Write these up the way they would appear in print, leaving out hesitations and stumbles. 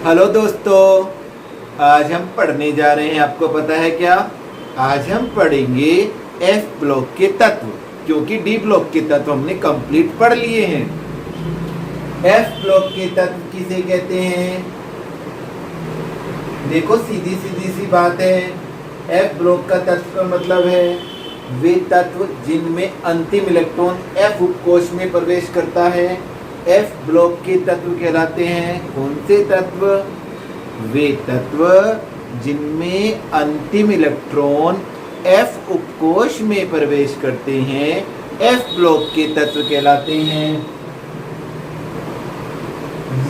Hello दोस्तों, आज हम पढ़ने जा रहे हैं। आपको पता है क्या? आज हम पढ़ेंगे एफ ब्लॉक के तत्व, क्योंकि डी ब्लॉक के तत्व हमने कंप्लीट पढ़ लिए हैं। एफ ब्लॉक के तत्व किसे कहते हैं? देखो, सीधी सीधी सी बात है। एफ ब्लॉक का तत्व का मतलब है वे तत्व जिनमें अंतिम इलेक्ट्रॉन एफ उपकोष में प्रवेश करता है। एफ ब्लॉक के तत्व कहलाते हैं। कौन से तत्व? वे तत्व जिनमें अंतिम इलेक्ट्रॉन एफ उपकोष में प्रवेश करते हैं, एफ ब्लॉक के तत्व कहलाते हैं।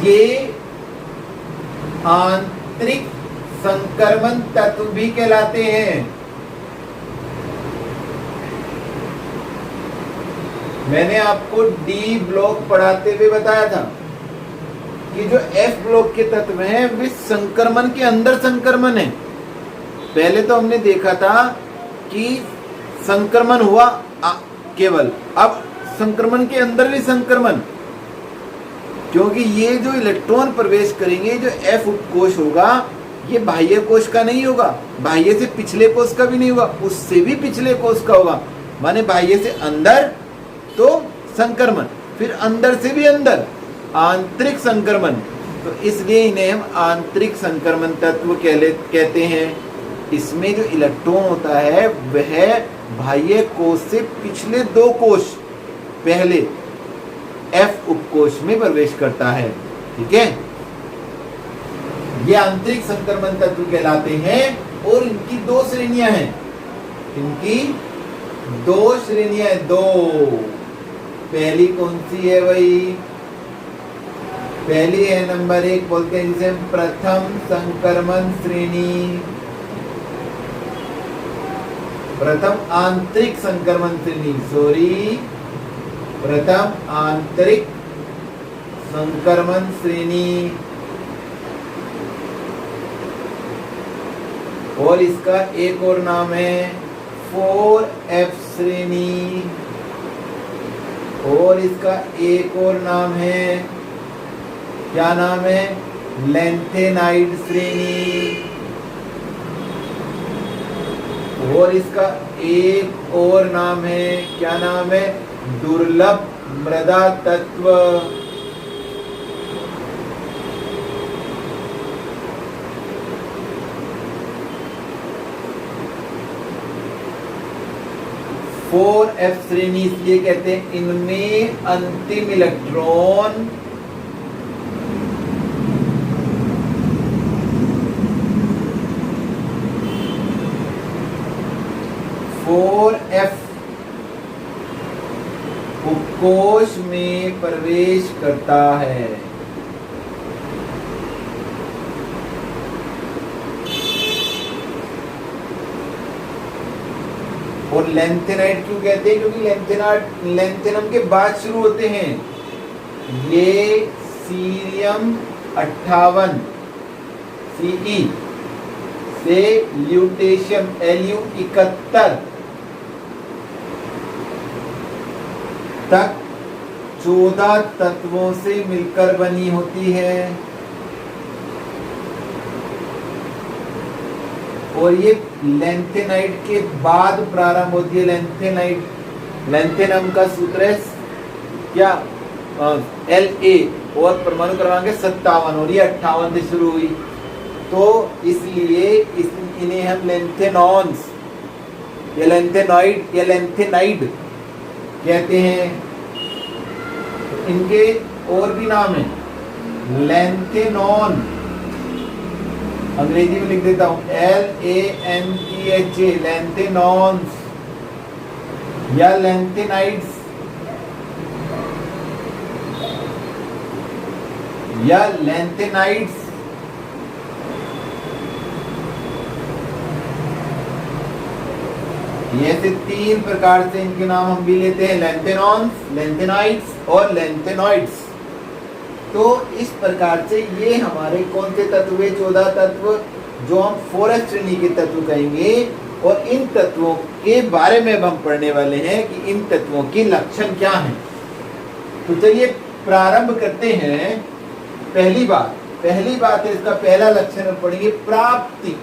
ये आंतरिक संक्रमण तत्व भी कहलाते हैं। मैंने आपको डी ब्लॉक पढ़ाते हुए बताया था कि जो एफ ब्लॉक के तत्व हैं वे संक्रमण के अंदर संक्रमण है। पहले तो हमने देखा था कि संक्रमण हुआ केवल, अब संक्रमण के अंदर भी संक्रमण, क्योंकि ये जो इलेक्ट्रॉन प्रवेश करेंगे, जो एफ उपकोष होगा, ये बाह्य कोश का नहीं होगा, बाह्य से पिछले कोश का भी नहीं होगा, उससे भी पिछले कोश का होगा। माने बाह्य से अंदर तो संक्रमण, फिर अंदर से भी अंदर आंतरिक संक्रमण। तो इसलिए इन्हें हम आंतरिक संक्रमण तत्व कहते हैं। इसमें जो इलेक्ट्रॉन होता है वह बाह्य कोश से पिछले दो कोश पहले एफ उपकोष में प्रवेश करता है। ठीक है, ये आंतरिक संक्रमण तत्व कहलाते हैं। और इनकी दो श्रेणियां हैं। इनकी दो श्रेणियां, दो। पहली कौन सी है भाई? पहली है नंबर 1, बोलते हैं जिसे प्रथम संक्रमण श्रेणी, प्रथम आंतरिक संक्रमण श्रेणी, प्रथम आंतरिक संक्रमण श्रेणी। और इसका एक और नाम है 4F श्रेणी। और इसका एक और नाम है, क्या नाम है? लैंथेनाइड श्रेणी। और इसका एक और नाम है, क्या नाम है? दुर्लभ मृदा तत्व। फोर एफ श्रेणी इसलिए कहते हैं इनमें अंतिम इलेक्ट्रॉन फोर एफ उपकोष में प्रवेश करता है। और लैंथेनाइड क्यों कहते हैं? क्योंकि लैंथेनम के बाद शुरू होते हैं। ये सीरियम 58 Ce से ल्यूटेशियम Lu71 तक 14 तत्वों से मिलकर बनी होती है। और ये लैंथेनाइड के बाद प्रारंभ होती है। लैंथेनम का सूत्र है क्या? La, और परमाणु क्रमांक 57, और ये 58 से शुरू हुई। तो इसलिए इन्हें हम लैंथेनॉन्स या लैंथेनॉइड या लैंथेनाइड कहते हैं। इनके और भी नाम है, लैंथेनॉन, अंग्रेजी में लिख देता हूं, LANTHA, लैंथेनॉन्स या लैंथेनाइड्स या लैंथेनाइड्स। ये से 3 प्रकार से इनके नाम हम भी लेते हैं, लैंथेनॉन्स, लैंथेनाइड्स और लैंथेनॉइड्स। तो इस प्रकार से ये हमारे कौन से तत्व है? 14 तत्व, जो हम 4F श्रेणी के तत्व कहेंगे। और इन तत्वों के बारे में अब हम पढ़ने वाले हैं कि इन तत्वों के लक्षण क्या हैं। तो चलिए प्रारंभ करते हैं। पहली बात, पहली बात है, इसका पहला लक्षण हम पढ़ेंगे प्राप्ति।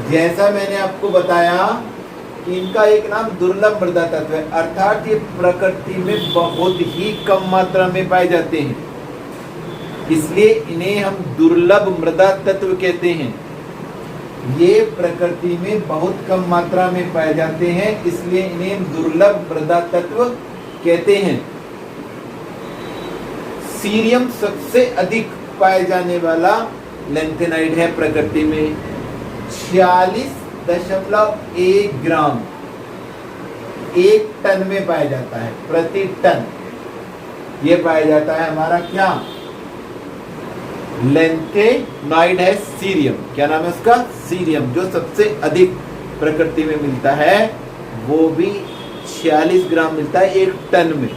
जैसा मैंने आपको बताया कि इनका एक नाम दुर्लभ मृदा तत्व है, अर्थात ये प्रकृति में बहुत ही कम मात्रा में पाए जाते हैं, इसलिए इन्हें हम दुर्लभ मृदा तत्व कहते हैं। ये प्रकृति में बहुत कम मात्रा में पाए जाते हैं, इसलिए इन्हें दुर्लभ मृदा तत्व कहते हैं। सीरियम सबसे अधिक पाए जाने वाला लैंथेनाइड है प्रकृति में, 46.1 ग्राम 1 टन में पाया जाता है, प्रति टन ये पाया जाता है हमारा क्या लैंथेनाइड है, सीरियम। क्या नाम है उसका? सीरियम, जो सबसे अधिक प्रकृति में मिलता है, वो भी 46 ग्राम मिलता है 1 टन में।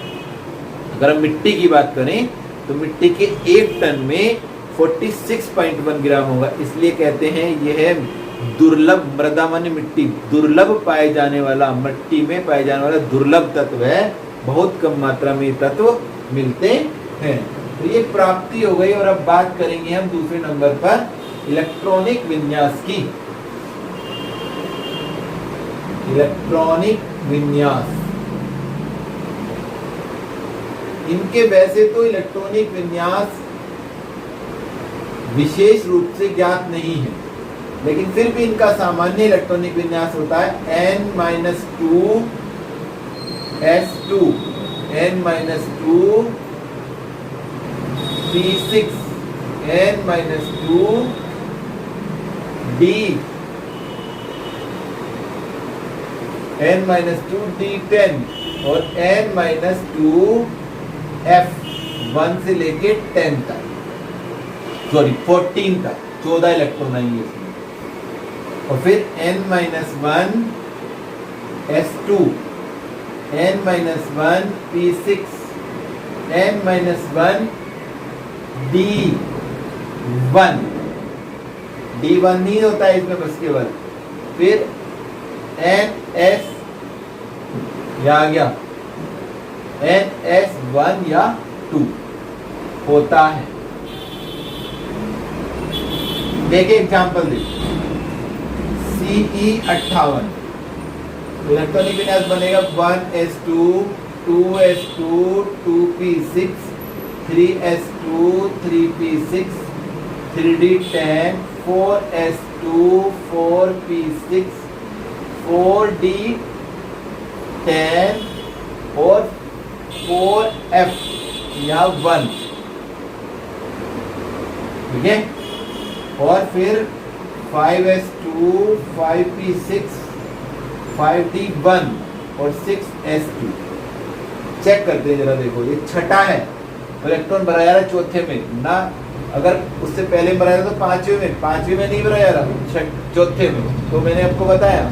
अगर हम मिट्टी की बात करें तो मिट्टी के 1 टन में 46.1 ग्राम होगा, इसलिए कहते हैं यह है दुर्लभ मृदा माने मिट्टी, दुर्लभ पाए जाने वाला, मिट्टी में पाए जाने वाला दुर्लभ तत्व है, बहुत कम मात्रा में तत्व मिलते हैं। तो ये प्राप्ति हो गई। और अब बात करेंगे हम दूसरे नंबर पर इलेक्ट्रॉनिक विन्यास की। इलेक्ट्रॉनिक विन्यास, इनके वैसे तो इलेक्ट्रॉनिक विन्यास विशेष रूप से ज्ञात नहीं है, लेकिन फिर भी इनका सामान्य इलेक्ट्रॉनिक विन्यास होता है N-2S2 N-2 P6 N-2 D N-2 D10 और N-2 F 1 से लेके 10 तक, सॉरी 14 तक, 14 इलेक्ट्रॉन आएंगे इसमें। और फिर N-1 S2 N-1 P6 N-1 D1 D1 नहीं होता है इसमें बस केवल, फिर NS या आ गया NS1 या 2 होता है। देखिए एग्जाम्पल देखिए, Ce58 इलेक्ट्रॉनिक विन्यास बनेगा 1s2 2s2 2p6 3s2 3p6 3d10 4s2 4p6 4d10 और 4f या 1, ठीक है। और फिर 5s2 5p6 5d1 और 6s2 चेक करते हैं जरा। देखो ये छठा है, इलेक्ट्रॉन भरा जा रहा है चौथे में ना, अगर उससे पहले भरा जा रहा तो पांचवें में नहीं भरा जा रहा, चौथे में। तो मैंने आपको बताया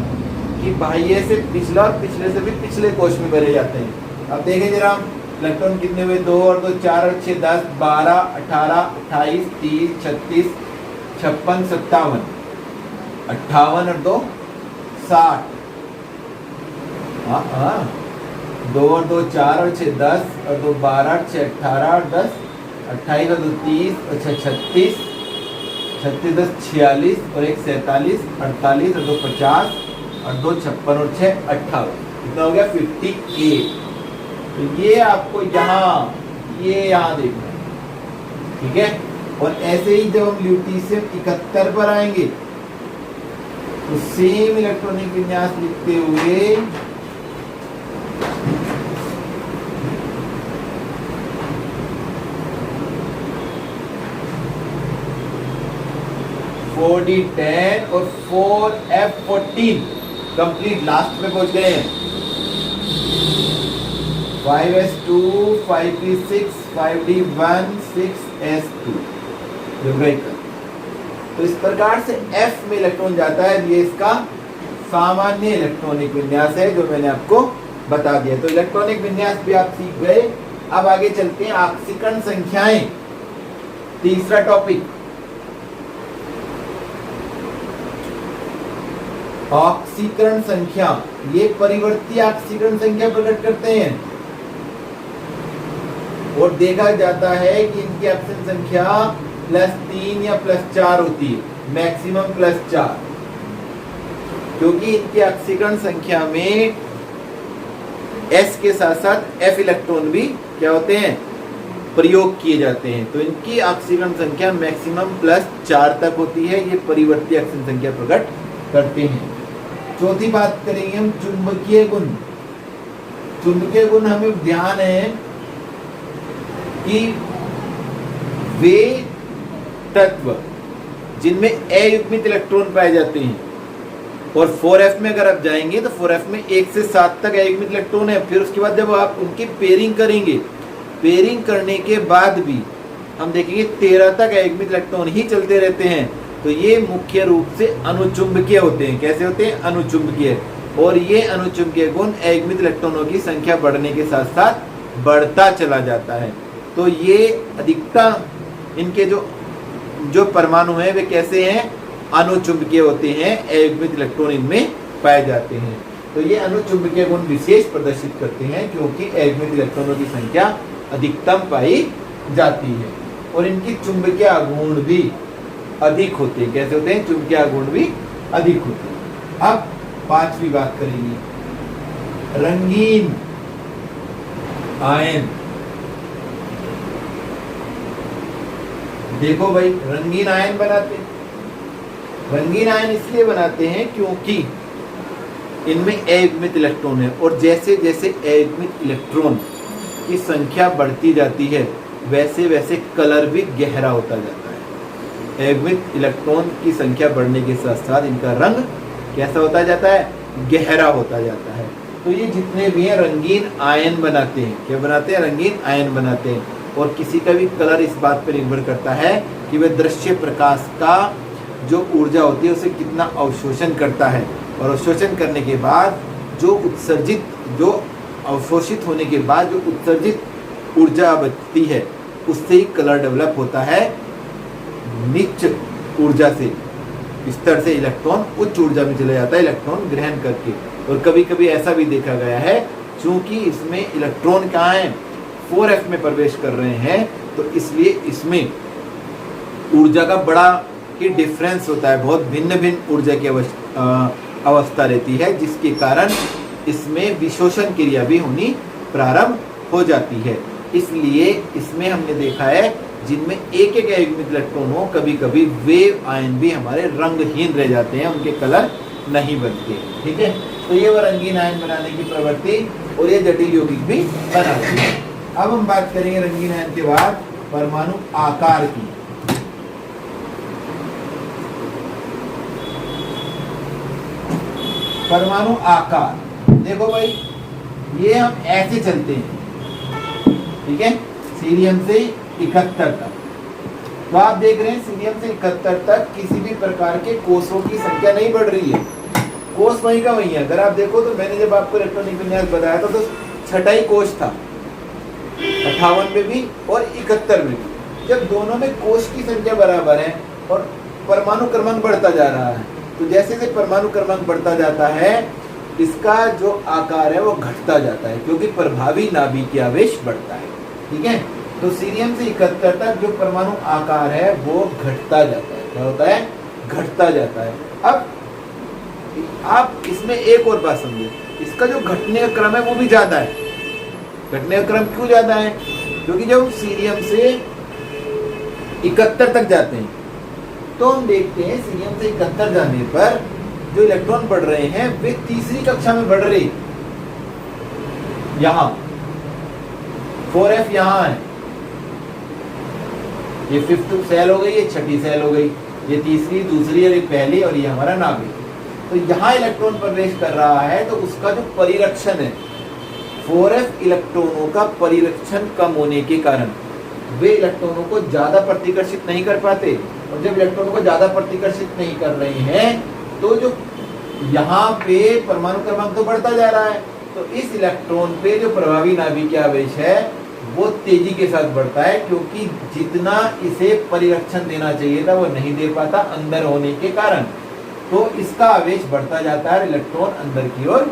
कि बाह्य से पिछला और पिछले से भी पिछले कोश में भरे जाते हैं। अब देखें जरा इलेक्ट्रॉन कितने हुए, 2 और 2 4 और 6 10 12 18 28 30 36 56 57 58 और 2 60, 2 और 2 4 और 6 10 और 2 12 और 6 18 और 10 28 और 2 30 और 6 36 36 10 46 और 1 47 48 और 2 50 और 2 56 और 6 58, कितना हो गया 58। तो ये आपको यहाँ देखना है, ठीक है। और ऐसे ही जब हम ल्यूटीशियम 71 पर आएंगे तो सेम इलेक्ट्रॉनिक विन्यास लिखते हुए (4d10) और 4f14 कंप्लीट लास्ट में पहुंच गए हैं। 5s2 5p6 5d1 6s2 तो इस प्रकार से F में इलेक्ट्रॉन जाता है। ये इसका सामान्य इलेक्ट्रॉनिक विन्यास है जो मैंने आपको बता दिया। तो इलेक्ट्रॉनिक विन्यास भी आप सीख गए। अब आगे चलते हैं ऑक्सीकरण संख्याएं, तीसरा टॉपिक। ऑक्सीकरण संख्या, ये परिवर्ती ऑक्सीकरण संख्या प्रकट करते हैं। और देखा जाता है कि इनकी ऑक्सीजन संख्या +3 या +4 होती है, मैक्सिमम +4, क्योंकि इनकी ऑक्सीकरण संख्या में S के साथ साथ F इलेक्ट्रॉन भी क्या होते हैं, प्रयोग किए जाते हैं। तो इनकी ऑक्सीकरण संख्या मैक्सिमम +4 तक होती है। ये परिवर्ती ऑक्सीजन संख्या प्रकट करते हैं। चौथी बात करेंगे हम चुंबकीय गुण। चुंबकीय गुण हमें ध्यान है कि वे तत्व जिनमें अयुग्मित इलेक्ट्रॉन पाए जाते हैं, और 4f में अगर आप जाएंगे तो 4f में 1 से 7 तक अयुग्मित इलेक्ट्रॉन है। फिर उसके बाद जब आप उनकी पेयरिंग करेंगे, पेयरिंग करने के बाद भी हम देखेंगे 13 तक अयुग्मित इलेक्ट्रॉन ही चलते रहते हैं। तो ये मुख्य रूप से अनुचुंबकीय होते हैं। कैसे होते हैं? अनुचुंबकीय। और ये अनुचुंबकीय गुण अयुग्मित इलेक्ट्रॉनों की संख्या बढ़ने के साथ साथ बढ़ता चला जाता है। तो ये अधिकतम इनके जो परमाणु हैं वे कैसे हैं? अनुचुंबकीय होते हैं, अयुग्मित इलेक्ट्रॉन इनमें पाए जाते हैं। तो ये अनुचुंबकीय गुण विशेष प्रदर्शित करते हैं क्योंकि अयुग्मित इलेक्ट्रॉनों की संख्या अधिकतम पाई जाती है और इनकी चुंबकीय गुण भी अधिक होते हैं। कैसे होते हैं? चुंबकीय गुण भी अधिक होते हैं। अब पांचवी बात करेंगे, रंगीन आयन। देखो भाई, रंगीन आयन बनाते हैं। रंगीन आयन इसलिए बनाते हैं क्योंकि इनमें अयुग्मित इलेक्ट्रॉन है, और जैसे जैसे अयुग्मित इलेक्ट्रॉन की संख्या बढ़ती जाती है वैसे वैसे कलर भी गहरा होता जाता है। अयुग्मित इलेक्ट्रॉन की संख्या बढ़ने के साथ साथ इनका रंग कैसा होता जाता है? गहरा होता जाता है। तो ये जितने भी हैं रंगीन आयन बनाते हैं। क्या बनाते हैं? रंगीन आयन बनाते हैं। और किसी का भी कलर इस बात पर निर्भर करता है कि वह दृश्य प्रकाश का जो ऊर्जा होती है उसे कितना अवशोषण करता है, और अवशोषण करने के बाद जो अवशोषित होने के बाद जो उत्सर्जित ऊर्जा बचती है उससे ही कलर डेवलप होता है। निच्च ऊर्जा से स्तर से इलेक्ट्रॉन उच्च ऊर्जा में चला जाता है इलेक्ट्रॉन ग्रहण करके। और कभी कभी ऐसा भी देखा गया है, चूंकि इसमें इलेक्ट्रॉन कहाँ है? 4f में प्रवेश कर रहे हैं, तो इसलिए इसमें ऊर्जा का बड़ा ही डिफरेंस होता है। बहुत भिन्न भिन्न ऊर्जा की अवस्था रहती है, जिसके कारण इसमें विशोषण क्रिया भी होनी प्रारंभ हो जाती है। इसलिए इसमें हमने देखा है जिनमें एक एक अयुग्मित इलेक्ट्रॉन हो, कभी कभी वेव आयन भी हमारे रंगहीन रह जाते हैं, उनके कलर नहीं बनते। ठीक है, तो ये वो रंगीन आयन बनाने की प्रवृत्ति और ये जटिल यौगिक भी बनाती है। अब हम बात करेंगे रंगीन आयन के बाद परमाणु आकार की। परमाणु आकार देखो भाई, ये हम ऐसे चलते हैं, ठीक है, सीरियम से 71 तक। तो आप देख रहे हैं सीरियम से 71 तक किसी भी प्रकार के कोषों की संख्या नहीं बढ़ रही है। कोष वहीं का वहीं है। अगर आप देखो तो मैंने जब आपको इलेक्ट्रॉनिक विन्यास बताया था तो छठा ही कोष था, 58 में भी और 71 में भी। जब दोनों में कोष की संख्या बराबर है और परमाणु क्रमांक बढ़ता जा रहा है, तो जैसे जैसे परमाणु क्रमांक बढ़ता जाता है इसका जो आकार है वो घटता जाता है, क्योंकि प्रभावी नाभिकीय आवेश बढ़ता है। ठीक है, तो सीरियम से 71 तक जो परमाणु आकार है वो घटता जाता है। क्या होता है? घटता जाता है। अब आप इसमें एक और बात समझिए, इसका जो घटने का क्रम है वो भी ज्यादा है। घटने का क्रम क्यों ज्यादा है? क्योंकि जब हम सीरियम से 71 तक जाते हैं तो हम देखते हैं सीरियम से 71 जाने पर जो इलेक्ट्रॉन बढ़ रहे हैं वे तीसरी कक्षा में बढ़ रहे। यहां 4f यहां है, ये 5th सेल हो गई, ये छठी सेल हो गई, ये तीसरी, दूसरी और ये पहली, और ये हमारा नाभिक। तो यहाँ इलेक्ट्रॉन प्रवेश कर रहा है तो उसका जो परिरक्षण है, 4f इलेक्ट्रॉनों का परिरक्षण कम होने के कारण वे इलेक्ट्रॉनों को ज्यादा प्रतिकर्षित नहीं कर पाते। और जब इलेक्ट्रॉनों को ज्यादा प्रतिकर्षित नहीं कर रहे हैं तो जो यहाँ पे परमाणु क्रमांक तो बढ़ता जा रहा है, तो इस इलेक्ट्रॉन पे जो प्रभावी नाभिकीय आवेश है वो तेजी के साथ बढ़ता है, क्योंकि जितना इसे परिरक्षण देना चाहिए था वो नहीं दे पाता अंदर होने के कारण। तो इसका आवेश बढ़ता जाता है, इलेक्ट्रॉन अंदर की ओर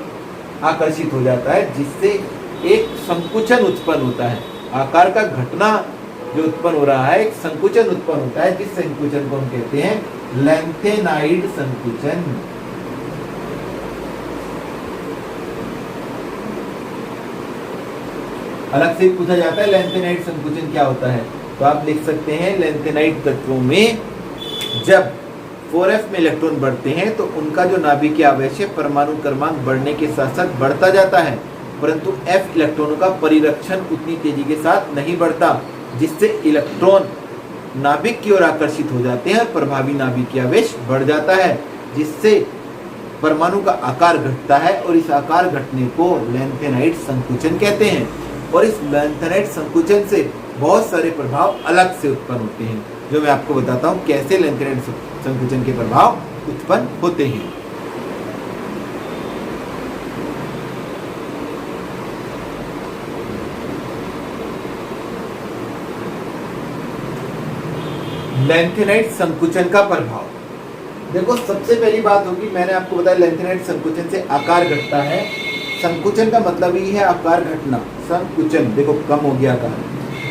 आकर्षित हो जाता है, जिससे एक संकुचन उत्पन्न होता है। आकार का घटना जो उत्पन्न हो रहा है, एक संकुचन उत्पन्न होता है, जिस संकुचन को हम कहते हैं लेंथेनाइड संकुचन। अलग से पूछा जाता है लेंथेनाइड संकुचन क्या होता है, तो आप लिख सकते हैं लेंथेनाइड तत्वों में जब 4f में इलेक्ट्रॉन बढ़ते हैं तो उनका जो नाभिकीय आवेश है परमाणु क्रमांक बढ़ने के साथ साथ बढ़ता जाता है, परंतु f इलेक्ट्रॉनों का परिरक्षण उतनी तेजी के साथ नहीं बढ़ता, जिससे इलेक्ट्रॉन नाभिक की ओर आकर्षित हो जाते हैं और प्रभावी नाभिकीय आवेश बढ़ जाता है, जिससे परमाणु का आकार घटता है और इस आकार घटने को लेंथेनाइड संकुचन कहते हैं। और इस लेंथेनाइड संकुचन से बहुत सारे प्रभाव अलग से उत्पन्न होते हैं, जो मैं आपको बताता हूं कैसे लेंथेनाइड संकुचन के प्रभाव उत्पन्न होते हैं। लेंथेनाइड संकुचन का प्रभाव, देखो सबसे पहली बात होगी, मैंने आपको बताया लेंथेनाइड संकुचन से आकार घटता है। संकुचन का मतलब ही है आकार घटना। संकुचन देखो कम हो गया आकार।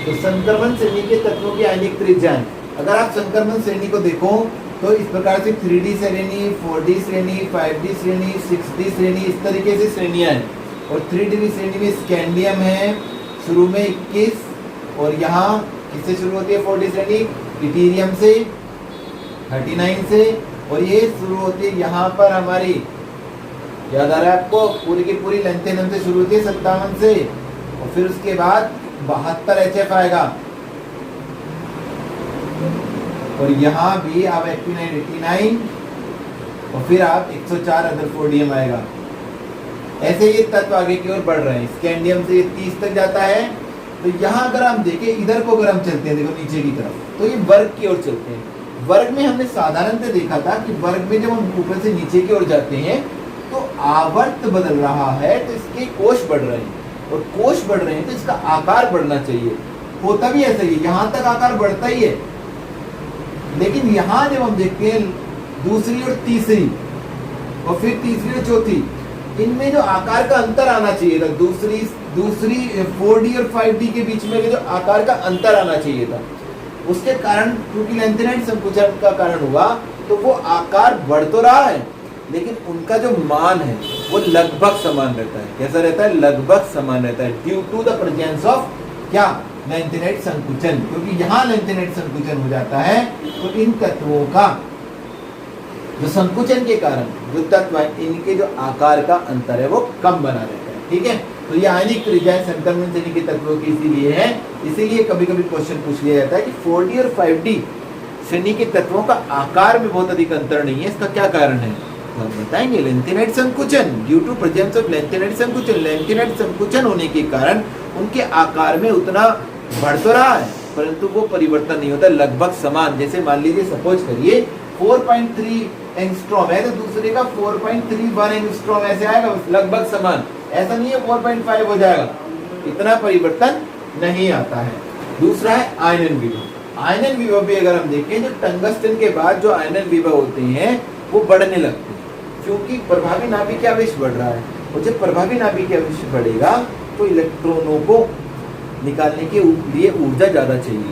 तो संक्रमण श्रेणी के तत्वों की आयनिक त्रिज्याएं, अगर आप संक्रमण श्रेणी को देखो तो इस प्रकार से 3D श्रेणी, 4D श्रेणी, 5D श्रेणी, 6D श्रेणी, इस तरीके से श्रेणियां हैं। और 3D श्रेणी में स्कैंडियम है शुरू में 21, और यहाँ किससे शुरू होती है 4D श्रेणी, इटीरियम से 39 से, और ये शुरू होती है यहाँ पर हमारी, याद आ रहा है आपको, पूरी की पूरी लेंथेनम से शुरू होती है 57 से, और फिर उसके बाद 72 HF आएगा, और यहाँ भी आप एक्टिनाइन 89, और फिर आप 104 अदर 4DM आएगा। ऐसे ये तत्व आगे की ओर बढ़ रहे हैं। स्कैंडियम से ये 30 तक जाता है। तो यहाँ अगर हम देखें, इधर को अगर हम चलते हैं, देखो नीचे की तरफ, तो ये वर्ग की ओर चलते हैं। वर्ग में हमने साधारणतः देखा था कि वर्ग में जब हम ऊपर से नीचे की ओर जाते हैं तो आवर्त बदल रहा है, तो इसके कोश बढ़ रहे हैं, और कोश बढ़ रहे हैं तो इसका आकार बढ़ना चाहिए। होता भी ऐसा ही, यहाँ तक आकार बढ़ता ही है, लेकिन यहाँ जब हम देखते हैं दूसरी और तीसरी, और फिर तीसरी और चौथी, इनमें जो आकार का अंतर आना चाहिए था, दूसरी 4D और 5D के बीच में जो आकार का अंतर आना चाहिए था, उसके कारण क्योंकि लेंथेनाइड संकुचन का कारण हुआ, तो वो आकार बढ़ तो रहा है, लेकिन उनका जो मान है वो लगभग समान रहता है। कैसा रहता है? लगभग समान रहता है, due to the presence of क्या, लेंथेनाइड संकुचन। क्योंकि यहाँ लेंथेनाइड संकुचन हो जाता है तो इन तत्वों का जो संकुचन के कारण जो तत्व है, इनके जो आकार का अंतर है वो कम बना रहता है। ठीक है, तो ये आयनिक त्रिज्याएं संक्रमण श्रेणी के तत्वों की इसीलिए है, इसीलिए कभी कभी क्वेश्चन पूछ लिया जाता है कि 4D और 5D श्रेणी के तत्वों का आकार में बहुत अधिक अंतर नहीं है, इसका क्या कारण है? हम बताएंगे लेंथेनाइड संकुचन, due to presence of lanthanide संकुचन। लेंथेनाइड संकुचन होने के कारण उनके आकार में उतना बढ़ तो रहा है, परंतु वो परिवर्तन नहीं होता, लगभग समान। जैसे मान लीजिए सपोज करिए 4.3 एंगस्ट्रॉम है, तो दूसरे का 4.31 एंगस्ट्रॉम ऐसे आएगा, लगभग समान। ऐसा नहीं है 4.5 हो जाएगा, इतना परिवर्तन नहीं आता है। दूसरा है आयनन विभव। आयनन विभव भी अगर हम देखें, जो टंगस्टन के बाद जो आयनन विभव होते हैं वो बढ़ने लगते हैं, क्योंकि प्रभावी नाभिकीय आवेश बढ़ रहा है, और जब प्रभावी नाभिकीय आवेश बढ़ेगा तो इलेक्ट्रॉनों को निकालने के लिए ऊर्जा ज्यादा चाहिए।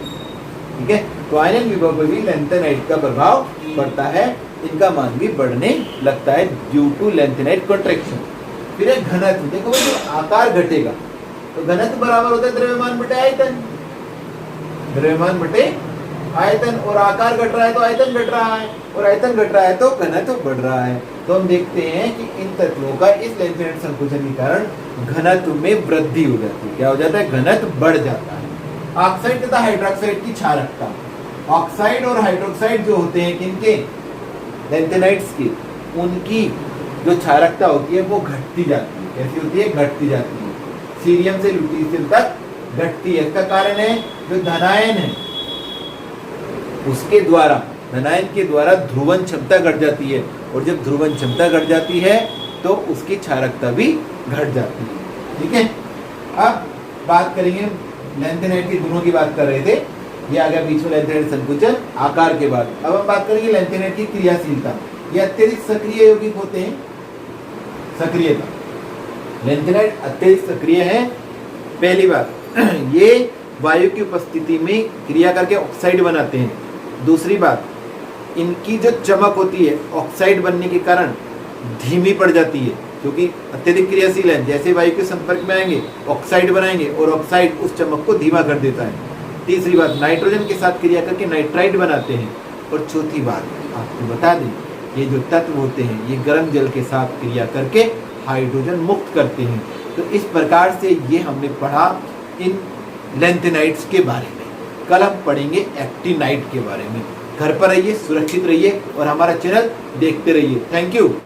ठीक है, तो आयनन विभव में भी लेंथेनाइड का प्रभाव बढ़ता है, इनका मान भी बढ़ने लगता है ड्यू टू लेंथेनाइड कॉन्ट्रैक्शन। फिर एक घनत्व, देखो भाई जो आकार घटेगा तो घनत्व बराबर होता है द्रव्यमान बटे आयतन, द्रव्यमान बटे आयतन, और आकार घट रहा है तो आयतन घट रहा है, और आयतन घट रहा है तो घनत्व बढ़ रहा है। तो हम देखते हैं कि इन तत्वों का इस लेंथेनाइड संकुचन के कारण घनत्व में वृद्धि हो जाती है। क्या हो जाता है? घनत्व बढ़ जाता है। ऑक्साइड तथा हाइड्रोक्साइड की क्षारकता, ऑक्साइड और हाइड्रोक्साइड जो होते हैं किनके, लेंथेनाइड्स की, उनकी जो क्षारकता होती है वो घटती जाती है। कैसी होती है? घटती जाती है, सीरियम से लुटीशियम तक घटती है। इसका कारण है जो धनायन है उसके द्वारा, धनायन के द्वारा ध्रुवन क्षमता घट जाती है, और जब ध्रुवन क्षमता घट जाती है तो उसकी क्षारकता भी घट जाती है। ठीक है, अब बात करेंगे लेंथेनाइड के गुणों की बात कर रहे थे, ये आ गया बीच में लेंथेनाइड संकुचन आकार के बाद। अब हम बात करेंगे लेंथेनाइड की क्रियाशीलता। ये अत्यधिक सक्रिय यौगिक होते हैं, सक्रियता, लेंथेनाइड अत्यधिक सक्रिय है। पहली बात, ये वायु की उपस्थिति में क्रिया करके ऑक्साइड बनाते हैं। दूसरी बात, इनकी जो चमक होती है ऑक्साइड बनने के कारण धीमी पड़ जाती है, क्योंकि अत्यधिक क्रियाशील है। जैसे वायु के संपर्क में आएंगे ऑक्साइड बनाएंगे और ऑक्साइड उस चमक को धीमा कर देता है। तीसरी बात, नाइट्रोजन के साथ क्रिया करके नाइट्राइड बनाते हैं। और चौथी बात आपको बता दें, ये जो तत्व होते हैं ये गर्म जल के साथ क्रिया करके हाइड्रोजन मुक्त करते हैं। तो इस प्रकार से ये हमने पढ़ा इन लैंथेनाइड्स के बारे में। कल हम पढ़ेंगे एक्टिनाइड के बारे में। घर पर रहिए, सुरक्षित रहिए और हमारा चैनल देखते रहिए। Thank you.